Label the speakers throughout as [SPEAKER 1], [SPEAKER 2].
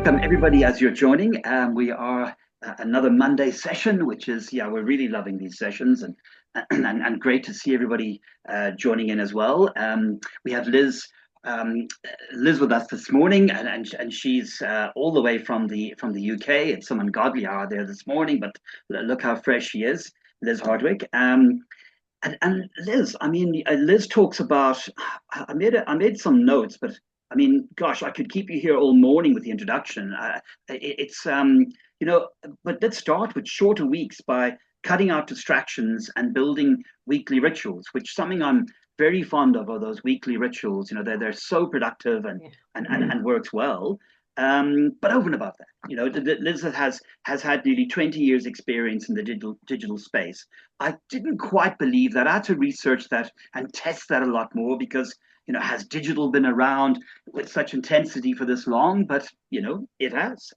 [SPEAKER 1] Welcome everybody as you're joining. We are another Monday session, which is, we're really loving these sessions and great to see everybody joining in as well. We have Liz with us this morning, and she's all the way from the UK. It's some ungodly hour there this morning, but look how fresh she is, Liz Hardwick. And Liz, Liz talks about. I made some notes, but I mean, gosh, I could keep you here all morning with the introduction. It's but let's start with shorter weeks by cutting out distractions and building weekly rituals, which something I'm very fond of. Are those weekly rituals? You know, they're so productive and works well. But over and above that, Liz has had nearly 20 years experience in the digital space. I didn't quite believe that. I had to research that and test that a lot more because, has digital been around with such intensity for this long? But, it has.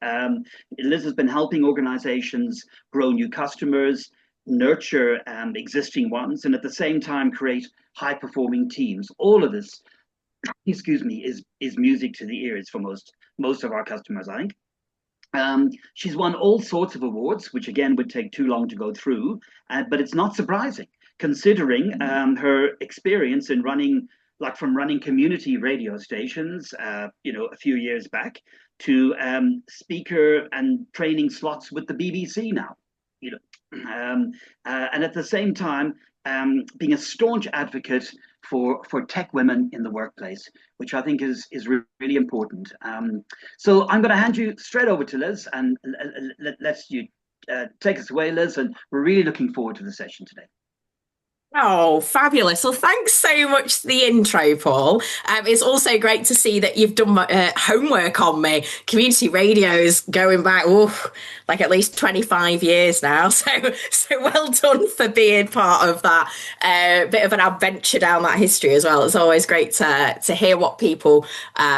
[SPEAKER 1] Liz has been helping organizations grow new customers, nurture existing ones, and at the same time create high performing teams. All of this, excuse me, is music to the ears for most of our customers, I think. She's won all sorts of awards, which again would take too long to go through, but it's not surprising considering her experience in from running community radio stations, a few years back to speaker and training slots with the BBC now, and at the same time, being a staunch advocate for tech women in the workplace, which I think is really important. So I'm going to hand you straight over to Liz and let you take us away, Liz. And we're really looking forward to the session today.
[SPEAKER 2] Oh, fabulous. Well, thanks so much for the intro, Paul. It's also great to see that you've done my, homework on me. Community radio is going back, like at least 25 years now. So well done for being part of that bit of an adventure down that history as well. It's always great to hear what people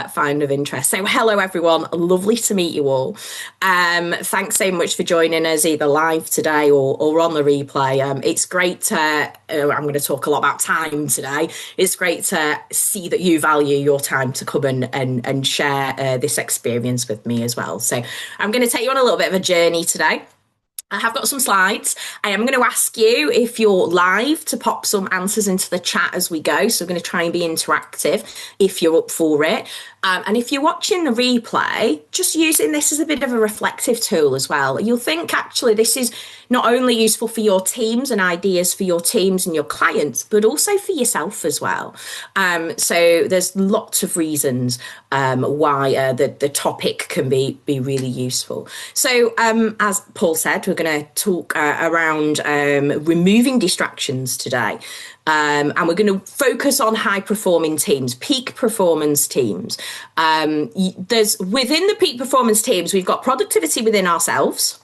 [SPEAKER 2] find of interest. So hello, everyone. Lovely to meet you all. Thanks so much for joining us either live today or on the replay. It's great to... I'm going to talk a lot about time today. It's great to see that you value your time to come and share this experience with me as well. So I'm going to take you on a little bit of a journey today. I have got some slides. I am going to ask you, if you're live, to pop some answers into the chat as we go. So I'm going to try and be interactive if you're up for it. And if you're watching the replay, just using this as a bit of a reflective tool as well. You'll think actually this is not only useful for your teams and ideas for your teams and your clients, but also for yourself as well. So there's lots of reasons why the topic can be really useful. So as Paul said, we're going to talk around removing distractions today. And we're going to focus on high performing teams, peak performance teams. There's within the peak performance teams, we've got productivity within ourselves,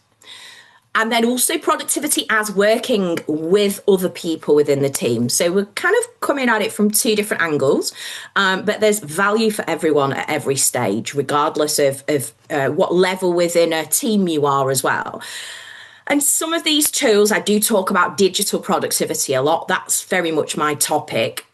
[SPEAKER 2] and then also productivity as working with other people within the team. So we're kind of coming at it from two different angles, but there's value for everyone at every stage, regardless of what level within a team you are as well. And some of these tools, I do talk about digital productivity a lot. That's very much my topic.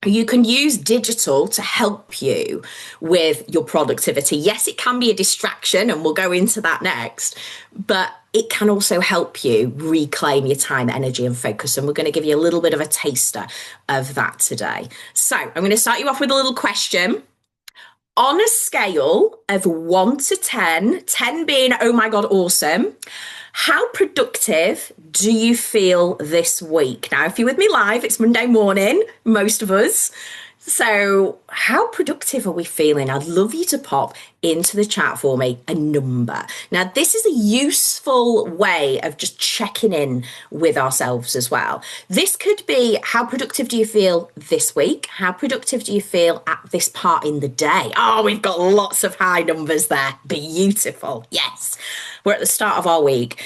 [SPEAKER 2] You can use digital to help you with your productivity. Yes, it can be a distraction, and we'll go into that next, but it can also help you reclaim your time, energy, and focus. And we're going to give you a little bit of a taster of that today. So I'm going to start you off with a little question. On a scale of 1 to 10, 10 being, oh my God, awesome, how productive do you feel this week? Now, if you're with me live, it's Monday morning, most of us. So how productive are we feeling? I'd love you to pop into the chat for me a number. Now, this is a useful way of just checking in with ourselves as well. This could be, how productive do you feel this week? How productive do you feel at this part in the day? Oh, we've got lots of high numbers there. Beautiful. Yes. We're at the start of our week.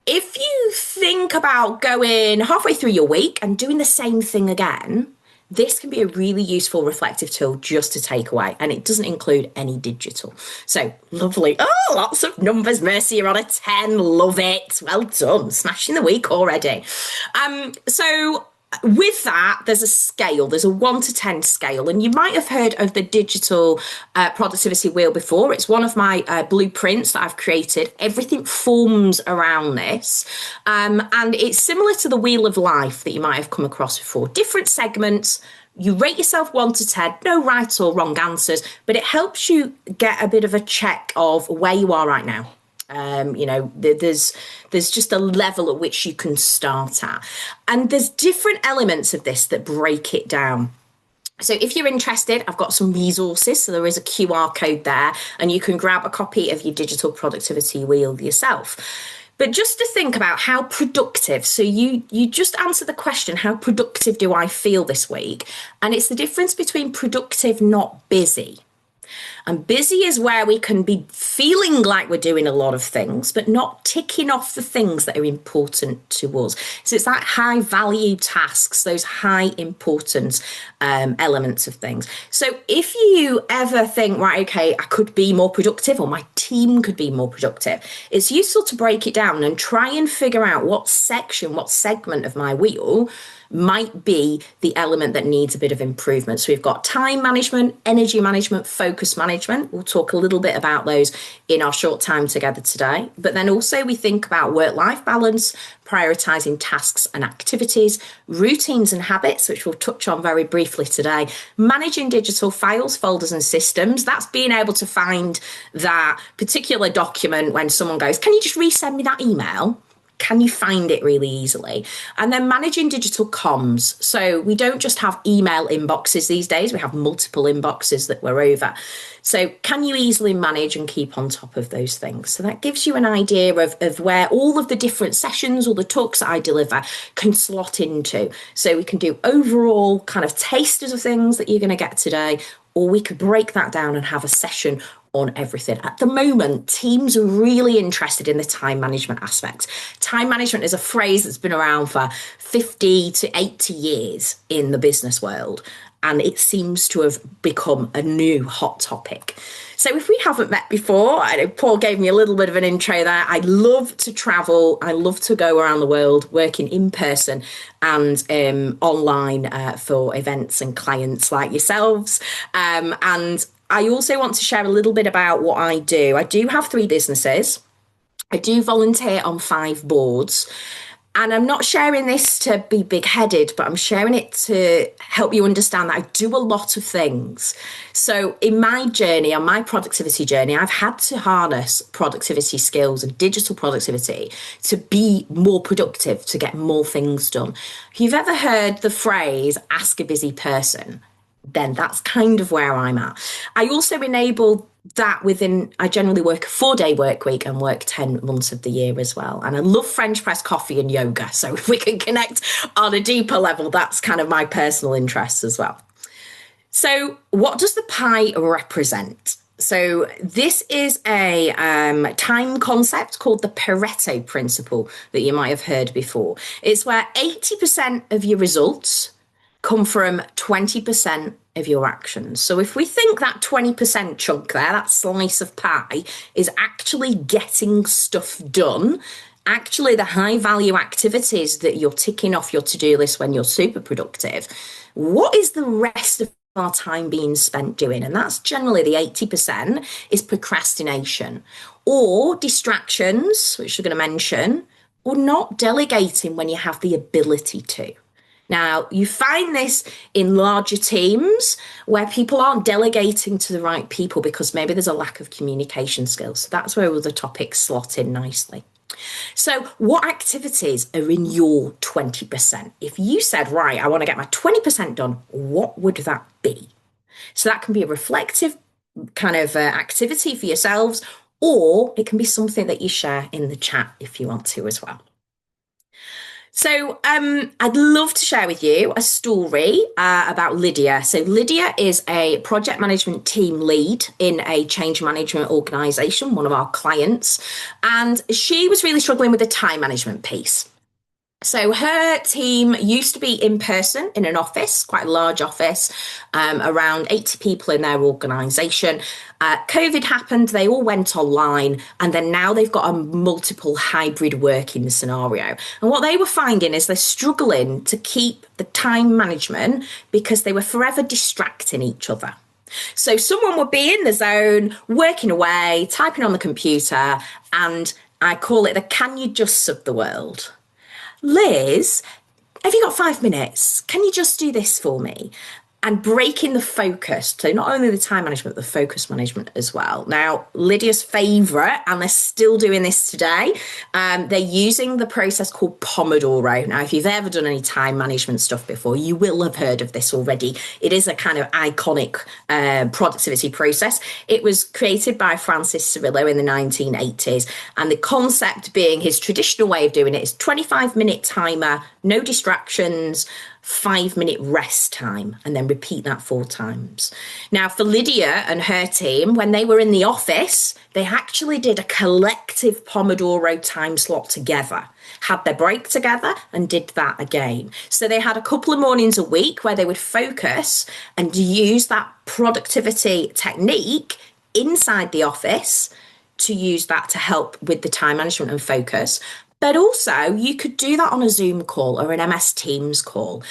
[SPEAKER 2] If you think about going halfway through your week and doing the same thing again, this can be a really useful reflective tool just to take away, and it doesn't include any digital. So lovely. Oh, lots of numbers. Mercy, you're on a 10. Love it. Well done. Smashing the week already. So with that, there's a scale. There's a 1 to 10 scale. And you might have heard of the digital productivity wheel before. It's one of my blueprints that I've created. Everything forms around this. And it's similar to the wheel of life that you might have come across before. Different segments. You rate yourself 1 to 10, no right or wrong answers, but it helps you get a bit of a check of where you are right now. There's just a level at which you can start at. And there's different elements of this that break it down. So if you're interested, I've got some resources. So there is a QR code there, and you can grab a copy of your digital productivity wheel yourself. But just to think about how productive, so you just answer the question, how productive do I feel this week? And it's the difference between productive, not busy. And busy is where we can be feeling like we're doing a lot of things, but not ticking off the things that are important to us. So it's that high value tasks, those high importance elements of things. So if you ever think, right, okay, I could be more productive or my team could be more productive, it's useful to break it down and try and figure out what section, what segment of my wheel might be the element that needs a bit of improvement. So we've got time management, energy management, focus management. We'll talk a little bit about those in our short time together today. But then also we think about work-life balance, prioritizing tasks and activities, routines and habits, which we'll touch on very briefly today, managing digital files, folders and systems. That's being able to find that particular document when someone goes, can you just resend me that email? Can you find it really easily? And then managing digital comms. So we don't just have email inboxes these days, we have multiple inboxes that we're over. So can you easily manage and keep on top of those things? So that gives you an idea of where all of the different sessions or the talks that I deliver can slot into. So we can do overall kind of tasters of things that you're going to get today, or we could break that down and have a session on everything. At the moment, teams are really interested in the time management aspect. Time management is a phrase that's been around for 50 to 80 years in the business world, and it seems to have become a new hot topic. So if we haven't met before, I know Paul gave me a little bit of an intro there. I love to travel. I love to go around the world working in person and online for events and clients like yourselves. And I also want to share a little bit about what I do. I do have 3 businesses. I do volunteer on 5 boards. And I'm not sharing this to be big-headed, but I'm sharing it to help you understand that I do a lot of things. So in my journey, on my productivity journey, I've had to harness productivity skills and digital productivity to be more productive, to get more things done. If you've ever heard the phrase, ask a busy person, then that's kind of where I'm at. I also enable that I generally work a 4-day work week and work 10 months of the year as well. And I love French press coffee and yoga. So if we can connect on a deeper level, that's kind of my personal interests as well. So what does the pie represent? So this is a time concept called the Pareto principle that you might have heard before. It's where 80% of your results come from 20% of your actions. So if we think that 20% chunk there, that slice of pie, is actually getting stuff done, actually the high value activities that you're ticking off your to-do list when you're super productive, what is the rest of our time being spent doing? And that's generally the 80% is procrastination or distractions, which we're going to mention, or not delegating when you have the ability to. Now, you find this in larger teams where people aren't delegating to the right people because maybe there's a lack of communication skills. So that's where all the topics slot in nicely. So what activities are in your 20%? If you said, right, I want to get my 20% done, what would that be? So that can be a reflective kind of activity for yourselves, or it can be something that you share in the chat if you want to as well. So I'd love to share with you a story about Lydia. So Lydia is a project management team lead in a change management organisation, one of our clients, and she was really struggling with the time management piece. So her team used to be in person in an office, quite a large office, around 80 people in their organisation. COVID happened, they all went online, and then now they've got a multiple hybrid working scenario. And what they were finding is they're struggling to keep the time management because they were forever distracting each other. So someone would be in the zone, working away, typing on the computer, and I call it the can you just of the world. Liz, have you got 5 minutes? Can you just do this for me? And breaking the focus. So not only the time management, the focus management as well. Now, Lydia's favourite, and they're still doing this today, they're using the process called Pomodoro. Now, if you've ever done any time management stuff before, you will have heard of this already. It is a kind of iconic productivity process. It was created by Francis Cirillo in the 1980s. And the concept being his traditional way of doing it is 25-minute timer, no distractions, 5-minute rest time, and then repeat that 4 times. Now, for Lydia and her team, when they were in the office, they actually did a collective Pomodoro time slot together, had their break together, and did that again. So they had a couple of mornings a week where they would focus and use that productivity technique inside the office to use that to help with the time management and focus. But also, you could do that on a Zoom call or an MS Teams call.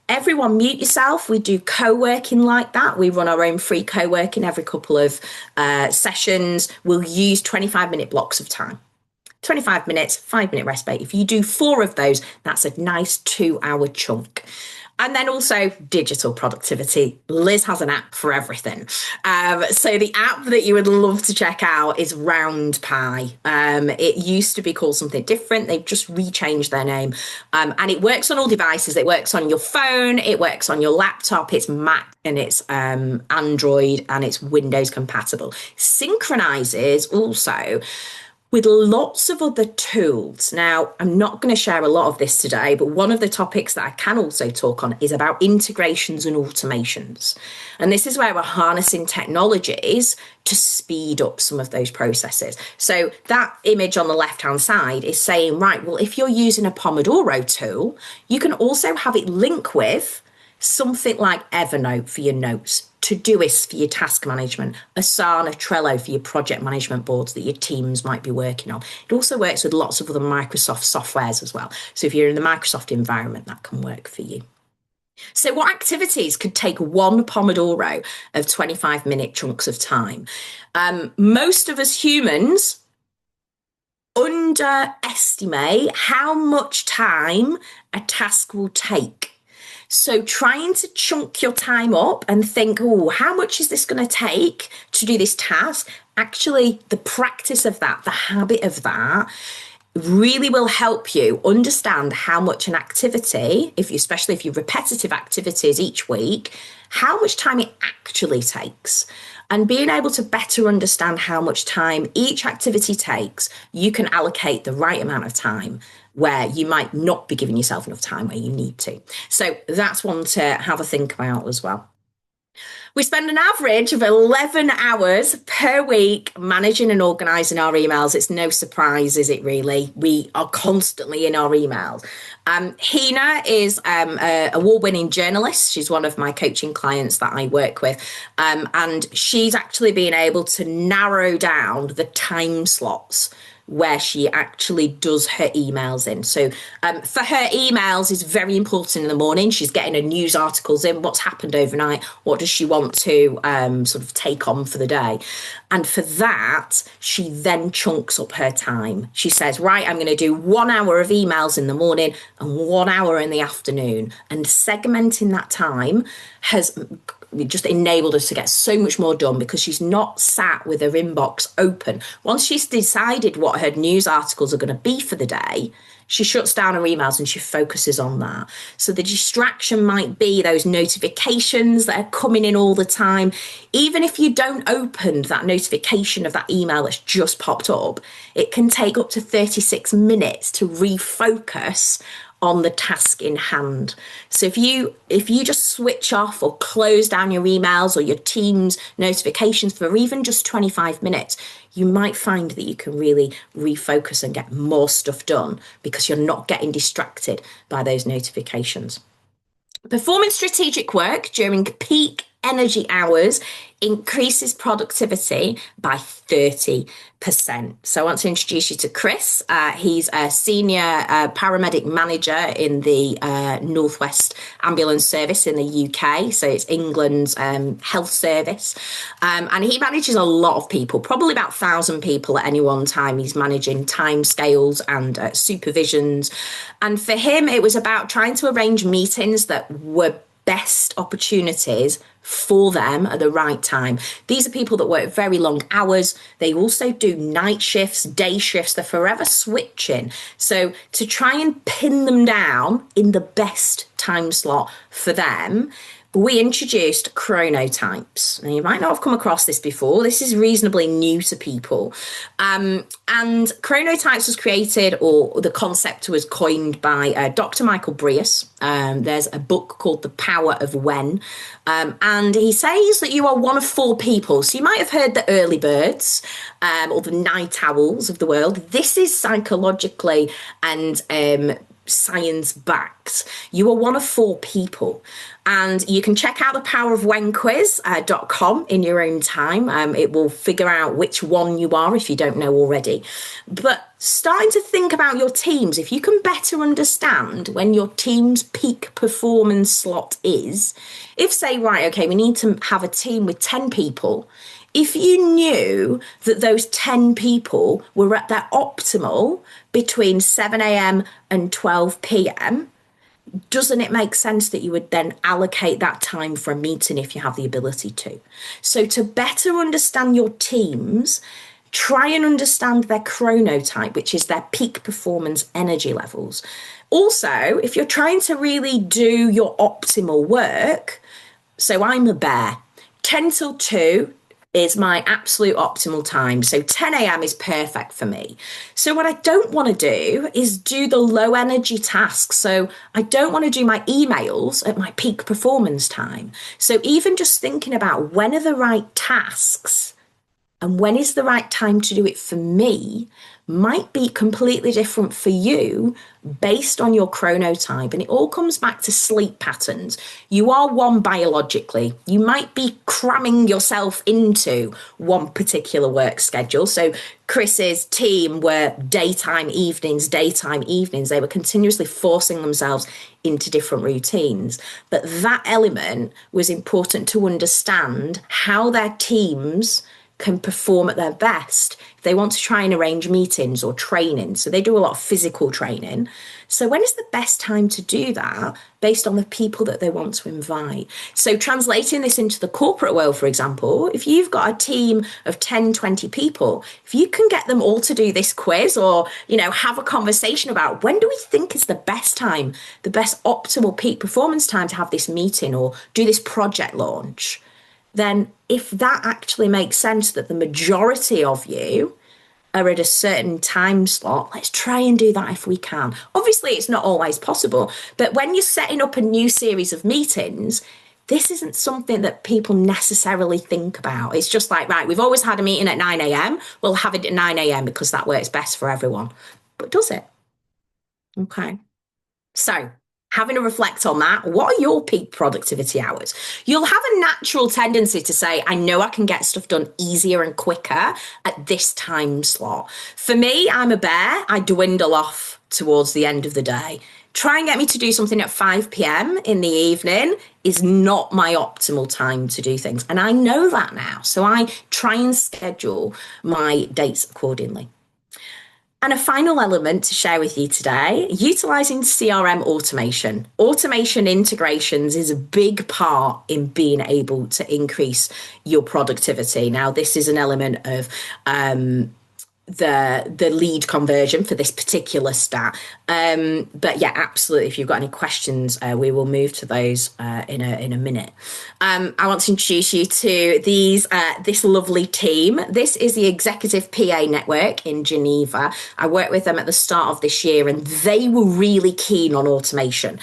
[SPEAKER 2] Everyone mute yourself. We do co-working like that. We run our own free co-working every couple of sessions. We'll use 25-minute blocks of time. 25 minutes, 5-minute rest break. If you do 4 of those, that's a nice 2-hour chunk. And then also digital productivity. Liz has an app for everything. So the app that you would love to check out is RoundPie. It used to be called something different. They've just rechanged their name. And it works on all devices. It works on your phone. It works on your laptop. It's Mac and it's Android and it's Windows compatible. Synchronizes also with lots of other tools. Now, I'm not going to share a lot of this today, but one of the topics that I can also talk on is about integrations and automations. And this is where we're harnessing technologies to speed up some of those processes. So that image on the left-hand side is saying, right, well, if you're using a Pomodoro tool, you can also have it link with something like Evernote for your notes, Todoist for your task management, Asana, Trello for your project management boards that your teams might be working on. It also works with lots of other Microsoft softwares as well. So if you're in the Microsoft environment, that can work for you. So what activities could take one Pomodoro of 25-minute chunks of time? Most of us humans underestimate how much time a task will take. So trying to chunk your time up and think, oh, how much is this going to take to do this task? Actually, the practice of that, the habit of that, really will help you understand how much an activity, especially if you're repetitive activities each week, how much time it actually takes. And being able to better understand how much time each activity takes, you can allocate the right amount of time where you might not be giving yourself enough time where you need to. So that's one to have a think about as well. We spend an average of 11 hours per week managing and organising our emails. It's no surprise, is it really? We are constantly in our emails. Hina is an award-winning journalist. She's one of my coaching clients that I work with. And she's actually been able to narrow down the time slots where she actually does her emails in. So for her, emails is very important in the morning. She's getting her news articles in, what's happened overnight, what does she want to sort of take on for the day. And for that, she then chunks up her time. She says, right, I'm going to do 1 hour of emails in the morning and 1 hour in the afternoon. And segmenting that time has just enabled us to get so much more done because she's not sat with her inbox open. Once she's decided what her news articles are going to be for the day, she shuts down her emails and she focuses on that. So the distraction might be those notifications that are coming in all the time. Even if you don't open that notification of that email that's just popped up, it can take up to 36 minutes to refocus on the task in hand. So if you just switch off or close down your emails or your Teams notifications for even just 25 minutes, you might find that you can really refocus and get more stuff done because you're not getting distracted by those notifications. Performing strategic work during peak energy hours increases productivity by 30%. So I want to introduce you to Chris. He's a senior paramedic manager in the Northwest Ambulance Service in the UK. So it's England's health service. And he manages a lot of people, probably about 1,000 people at any one time. He's managing timescales and supervisions. And for him, it was about trying to arrange meetings that were best opportunities for them at the right time. These are people that work very long hours. They also do night shifts, day shifts. They're forever switching. So to try and pin them down in the best time slot for them, we introduced chronotypes. Now, you might not have come across this before. This is reasonably new to people. And chronotypes was created, or the concept was coined by Dr. Michael Breus. There's a book called The Power of When. And he says that you are one of four people. So you might have heard the early birds or the night owls of the world. This is psychologically and science backed. You are one of four people. And you can check out the powerofwhenquiz.com in your own time. It will figure out which one you are if you don't know already. But starting to think about your teams, if you can better understand when your team's peak performance slot is, if say, right, okay, we need to have a team with 10 people. If you knew that those 10 people were at their optimal between 7 a.m. and 12 p.m., doesn't it make sense that you would then allocate that time for a meeting if you have the ability to? So to better understand your teams, try and understand their chronotype, which is their peak performance energy levels. Also, if you're trying to really do your optimal work, so I'm a bear, 10 till 2 is my absolute optimal time. So 10 a.m. is perfect for me. So what I don't want to do is do the low energy tasks. So I don't want to do my emails at my peak performance time. So even just thinking about when are the right tasks and when is the right time to do it for me might be completely different for you based on your chronotype. And it all comes back to sleep patterns. You are one biologically. You might be cramming yourself into one particular work schedule. So Chris's team were daytime evenings. They were continuously forcing themselves into different routines. But that element was important to understand how their teams can perform at their best if they want to try and arrange meetings or training. So they do a lot of physical training. So when is the best time to do that based on the people that they want to invite? So translating this into the corporate world, for example, if you've got a team of 10, 20 people, if you can get them all to do this quiz or, have a conversation about when do we think is the best time, the best optimal peak performance time to have this meeting or do this project launch, then if that actually makes sense that the majority of you are at a certain time slot, let's try and do that if we can. Obviously, it's not always possible, but when you're setting up a new series of meetings, this isn't something that people necessarily think about. It's just like, right, we've always had a meeting at 9 a.m. We'll have it at 9 a.m. because that works best for everyone. But does it? Okay. So having to reflect on that, what are your peak productivity hours? You'll have a natural tendency to say, I know I can get stuff done easier and quicker at this time slot. For me, I'm a bear. I dwindle off towards the end of the day. Try and get me to do something at 5 p.m. in the evening is not my optimal time to do things. And I know that now. So I try and schedule my dates accordingly. And a final element to share with you today, utilizing CRM automation. Automation integrations is a big part in being able to increase your productivity. Now, this is an element of the lead conversion for this particular stat. But yeah, absolutely. If you've got any questions, we will move to those in a minute. I want to introduce you to this lovely team. This is the Executive PA Network in Geneva. I worked with them at the start of this year, and they were really keen on automation.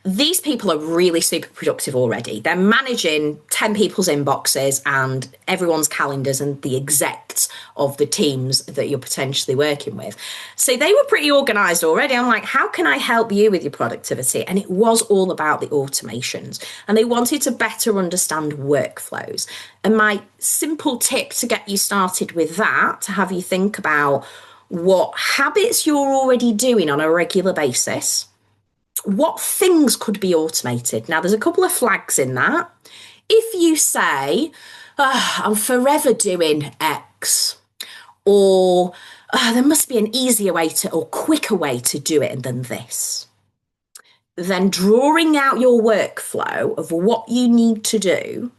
[SPEAKER 2] These people are really super productive already. They're managing 10 people's inboxes and everyone's calendars and the execs of the teams that you're potentially working with. So they were pretty organized already. I'm like, how can I help you with your productivity? And it was all about the automations. And they wanted to better understand workflows. And my simple tip to get you started with that, to have you think about what habits you're already doing on a regular basis. What things could be automated? Now, there's a couple of flags in that. If you say, I'm forever doing X, or there must be an easier way to, or quicker way to do it than this, then drawing out your workflow of what you need to do,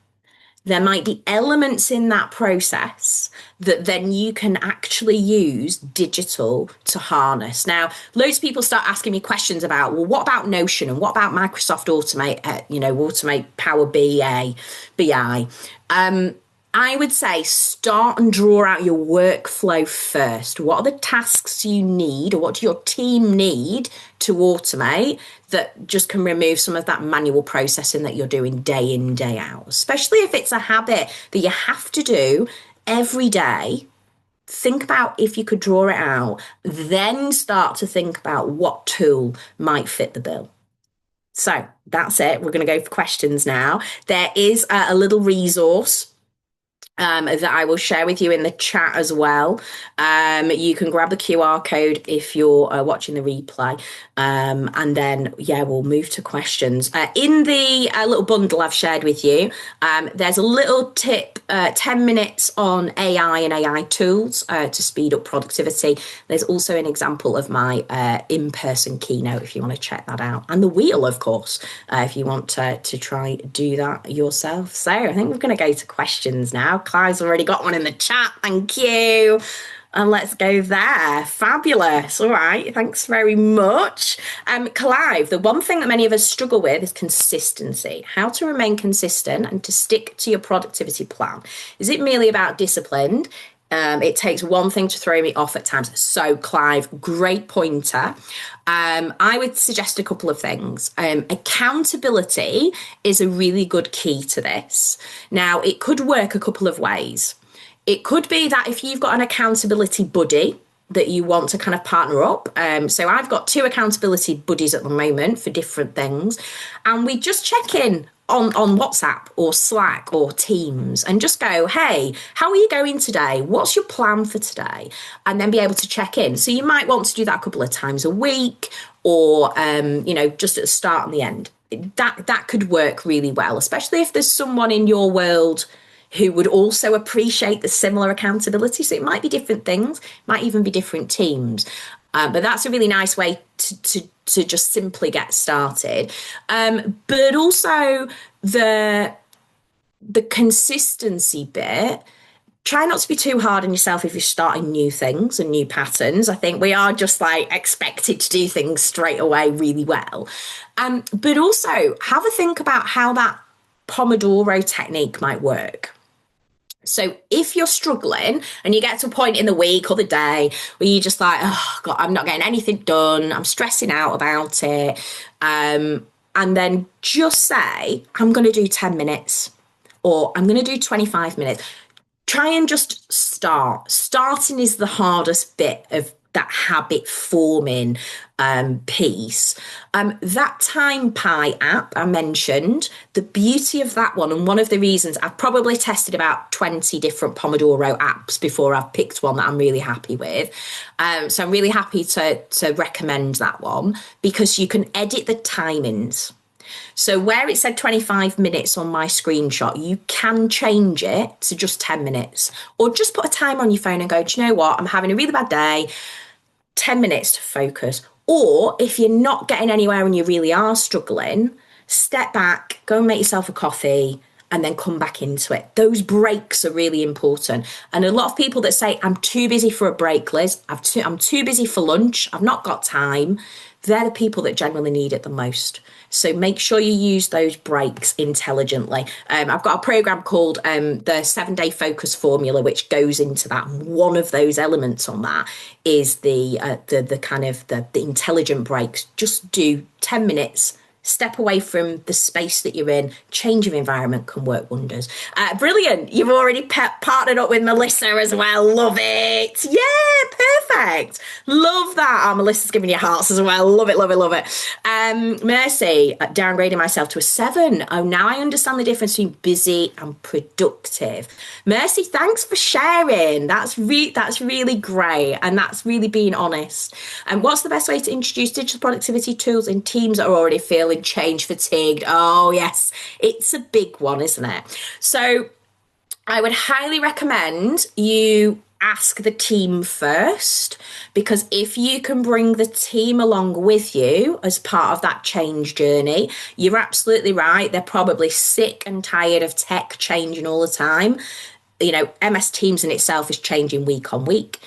[SPEAKER 2] there might be elements in that process that then you can actually use digital to harness. Now, loads of people start asking me questions about, well, what about Notion and what about Microsoft Automate Power BI? I would say start and draw out your workflow first. What are the tasks you need, or what do your team need to automate that just can remove some of that manual processing that you're doing day in, day out, especially if it's a habit that you have to do every day. Think about if you could draw it out, then start to think about what tool might fit the bill. So that's it. We're going to go for questions now. There is a little resource that I will share with you in the chat as well. You can grab the QR code if you're watching the replay. And then, we'll move to questions. In the little bundle I've shared with you, there's a little tip, 10 minutes on AI and AI tools to speed up productivity. There's also an example of my in-person keynote if you want to check that out. And the wheel, of course, if you want to try do that yourself. So I think we're going to go to questions now. Clive's already got one in the chat. Thank you. And let's go there. Fabulous. All right. Thanks very much. Clive, the one thing that many of us struggle with is consistency. How to remain consistent and to stick to your productivity plan. Is it merely about discipline? It takes one thing to throw me off at times. So, Clive, great pointer. I would suggest a couple of things. Accountability is a really good key to this. Now, it could work a couple of ways. It could be that if you've got an accountability buddy that you want to kind of partner up. So I've got 2 accountability buddies at the moment for different things. And we just check in on WhatsApp or Slack or Teams and just go, hey, how are you going today? What's your plan for today? And then be able to check in. So you might want to do that a couple of times a week or, just at the start and the end. That could work really well, especially if there's someone in your world who would also appreciate the similar accountability. So it might be different things, might even be different teams. But that's a really nice way to just simply get started. But also the consistency bit, try not to be too hard on yourself if you're starting new things and new patterns. I think we are just expected to do things straight away really well. But also have a think about how that Pomodoro technique might work. So if you're struggling and you get to a point in the week or the day where you're just like, oh God, I'm not getting anything done, I'm stressing out about it, and then just say, I'm going to do 10 minutes or I'm going to do 25 minutes. Try and just start. Starting is the hardest bit of that habit forming piece. That TimePie app I mentioned, the beauty of that one, and one of the reasons I've probably tested about 20 different Pomodoro apps before I've picked one that I'm really happy with. So I'm really happy to recommend that one because you can edit the timings. So where it said 25 minutes on my screenshot, you can change it to just 10 minutes or just put a timer on your phone and go, do you know what? I'm having a really bad day. 10 minutes to focus. Or if you're not getting anywhere and you really are struggling, step back, go and make yourself a coffee and then come back into it. Those breaks are really important. And a lot of people that say, I'm too busy for a break, Liz, I'm too busy for lunch, I've not got time, they're the people that generally need it the most. So make sure you use those breaks intelligently. I've got a program called the 7-Day Focus Formula, which goes into that. One of those elements on that is the kind of the intelligent breaks. Just do 10 minutes. Step away from the space that you're in. Change of environment can work wonders. Brilliant. You've already partnered up with Melissa as well. Love it. Yeah, perfect. Love that. Oh, Melissa's giving you hearts as well. Love it, love it, love it. Mercy, downgrading myself to a 7. Oh, now I understand the difference between busy and productive. Mercy, thanks for sharing. That's really great. And that's really being honest. And what's the best way to introduce digital productivity tools in teams that are already feeling change fatigued? Oh, yes, it's a big one, isn't it? So I would highly recommend you ask the team first, because if you can bring the team along with you as part of that change journey, you're absolutely right. They're probably sick and tired of tech changing all the time. You know, MS Teams in itself is changing week on week.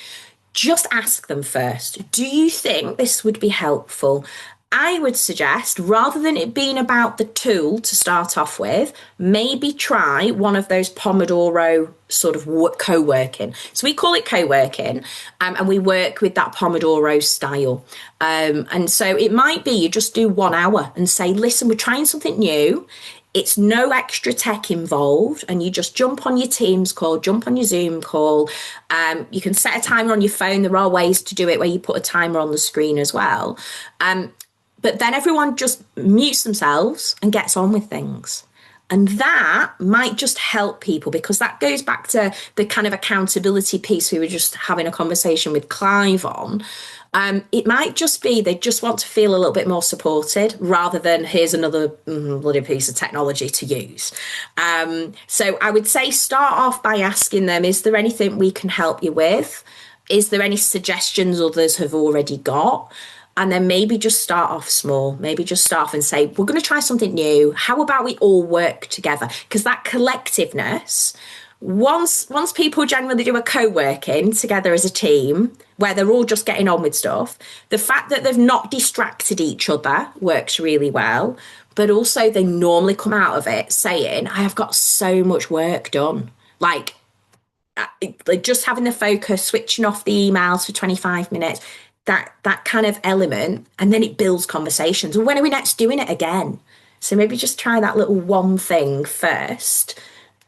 [SPEAKER 2] Just ask them first. Do you think this would be helpful? I would suggest, rather than it being about the tool to start off with, maybe try one of those Pomodoro sort of co-working. So we call it co-working, and we work with that Pomodoro style. And so it might be you just do 1 hour and say, listen, we're trying something new. It's no extra tech involved, and you just jump on your Teams call, jump on your Zoom call. You can set a timer on your phone. There are ways to do it where you put a timer on the screen as well. But then everyone just mutes themselves and gets on with things. And that might just help people, because that goes back to the kind of accountability piece we were just having a conversation with Clive on. It might just be they just want to feel a little bit more supported, rather than here's another bloody piece of technology to use. So I would say start off by asking them, is there anything we can help you with? Is there any suggestions others have already got? And then maybe just start off small. Maybe just start off and say, we're going to try something new. How about we all work together? Because that collectiveness, once people generally do a co-working together as a team, where they're all just getting on with stuff, the fact that they've not distracted each other works really well. But also they normally come out of it saying, I have got so much work done. Like just having the focus, switching off the emails for 25 minutes, that kind of element, and then it builds conversations. When are we next doing it again? So maybe just try that little one thing first,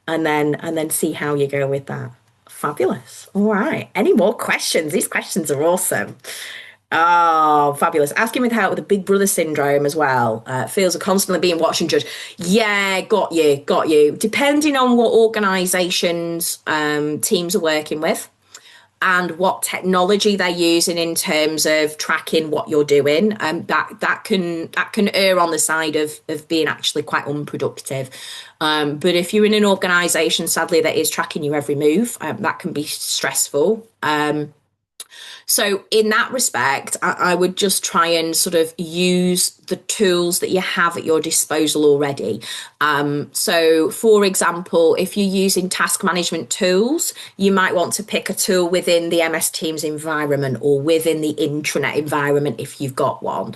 [SPEAKER 2] and then see how you go with that. Fabulous. All right. Any more questions? These questions are awesome. Oh, fabulous. Asking with help with the big brother syndrome as well. Feels are constantly being watched and judged. Yeah, got you. Depending on what organisations teams are working with, and what technology they're using in terms of tracking what you're doing, that can err on the side of being actually quite unproductive. But if you're in an organisation, sadly, that is tracking your every move, that can be stressful. So in that respect, I would just try and sort of use the tools that you have at your disposal already. So for example, if you're using task management tools, you might want to pick a tool within the MS Teams environment or within the intranet environment if you've got one,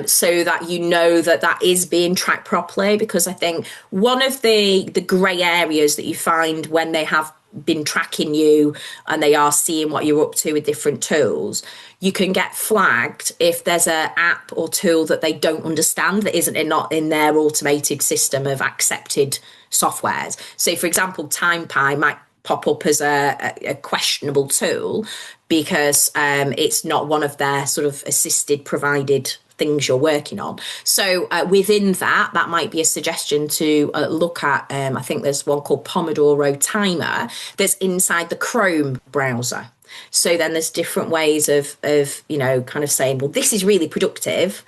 [SPEAKER 2] so that you know that is being tracked properly. Because I think one of the grey areas that you find when they have been tracking you and they are seeing what you're up to with different tools, you can get flagged if there's an app or tool that they don't understand, that isn't not in their automated system of accepted softwares. So for example, TimePie might pop up as a questionable tool because it's not one of their sort of assisted provided things you're working on. So within that might be a suggestion to look at. I think there's one called Pomodoro Timer that's inside the Chrome browser. So then there's different ways of kind of saying, well, this is really productive,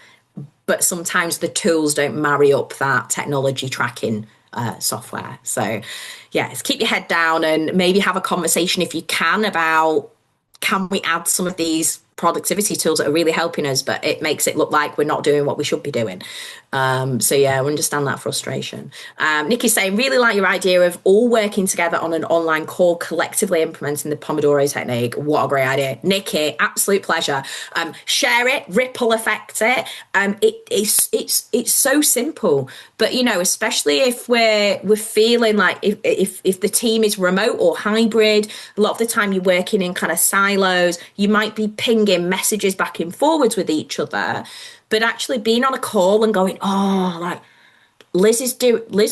[SPEAKER 2] but sometimes the tools don't marry up that technology tracking software. So yeah, just keep your head down and maybe have a conversation if you can about, can we add some of these productivity tools that are really helping us, but it makes it look like we're not doing what we should be doing. So yeah, I understand that frustration. Nikki's saying, really like your idea of all working together on an online call, collectively implementing the Pomodoro technique. What a great idea. Nikki, absolute pleasure. Share it, ripple effect it. It's so simple. But you know, especially if we're feeling like if the team is remote or hybrid, a lot of the time you're working in kind of silos, you might be pinging messages back and forwards with each other. But actually being on a call and going, oh, like Liz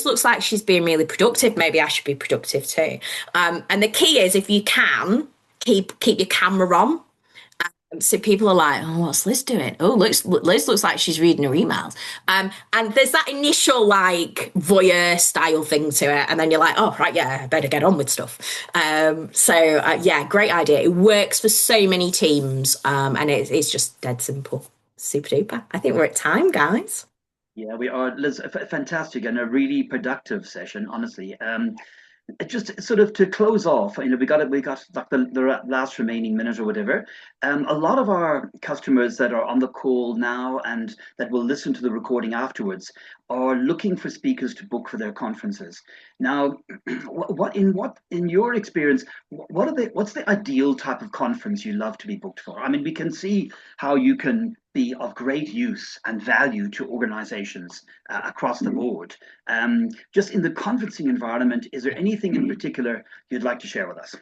[SPEAKER 2] looks like she's being really productive. Maybe I should be productive too. And the key is if you can keep your camera on. So people are like, oh, what's Liz doing? Oh, Liz looks like she's reading her emails. And there's that initial like voyeur style thing to it. And then you're like, oh, right, yeah, I better get on with stuff. Yeah, great idea. It works for so many teams. And it's just dead simple. Super duper. I think we're at time, guys.
[SPEAKER 1] Yeah, we are, Liz. Fantastic and a really productive session, honestly. Just sort of to close off, we got like the last remaining minute or whatever. A lot of our customers that are on the call now and that will listen to the recording afterwards are looking for speakers to book for their conferences. Now, what in your experience, what's the ideal type of conference you love to be booked for? I mean, we can see how you can be of great use and value to organizations across the board. Just in the conferencing environment, is there anything in particular you'd like to share with us?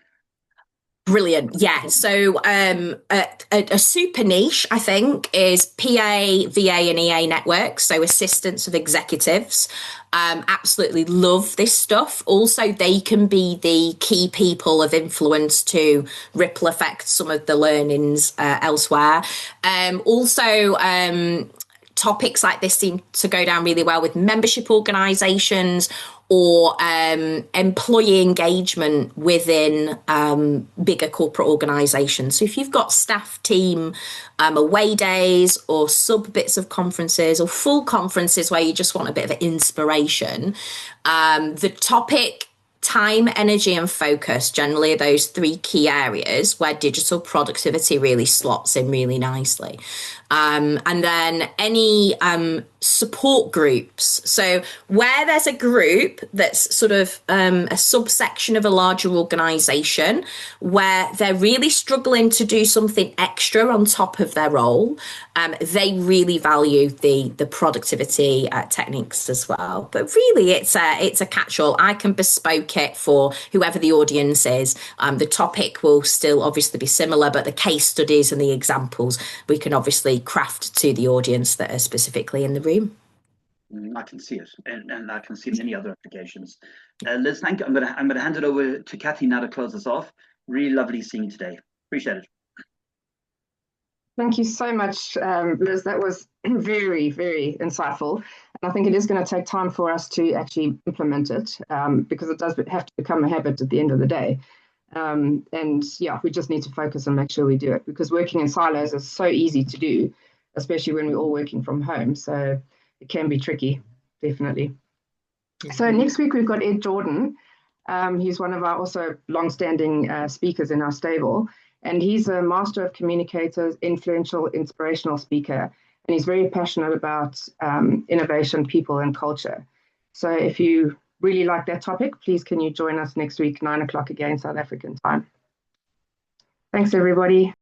[SPEAKER 2] Brilliant. Yeah. So a super niche, I think, is PA, VA, and EA networks. So assistants of executives. Absolutely love this stuff. Also, they can be the key people of influence to ripple affect some of the learnings elsewhere. Also, topics like this seem to go down really well with membership organizations or employee engagement within bigger corporate organizations. So if you've got staff team away days or sub bits of conferences or full conferences where you just want a bit of inspiration, the topic, time, energy, and focus generally are those three key areas where digital productivity really slots in really nicely. And then any support groups. So where there's a group that's sort of a subsection of a larger organization where they're really struggling to do something extra on top of their role, they really value the productivity techniques as well. But really, it's a catch-all. I can bespoke it for whoever the audience is. The topic will still obviously be similar, but the case studies and the examples we can obviously craft to the audience that are specifically in the room.
[SPEAKER 1] I can see it, and I can see many other applications. Liz, thank you. I'm gonna hand it over to Kathy now to close us off. Really lovely seeing you today. Appreciate it.
[SPEAKER 3] Thank you so much, Liz. That was very, very insightful. And I think it is going to take time for us to actually implement it because it does have to become a habit at the end of the day. And yeah, we just need to focus and make sure we do it because working in silos is so easy to do, especially when we're all working from home. So it can be tricky, definitely. So next week we've got Ed Jordan. He's one of our also long-standing speakers in our stable. And he's a master of communicators, influential, inspirational speaker. And he's very passionate about innovation, people, and culture. So if you really like that topic, please can you join us next week, 9 o'clock again, South African time. Thanks, everybody.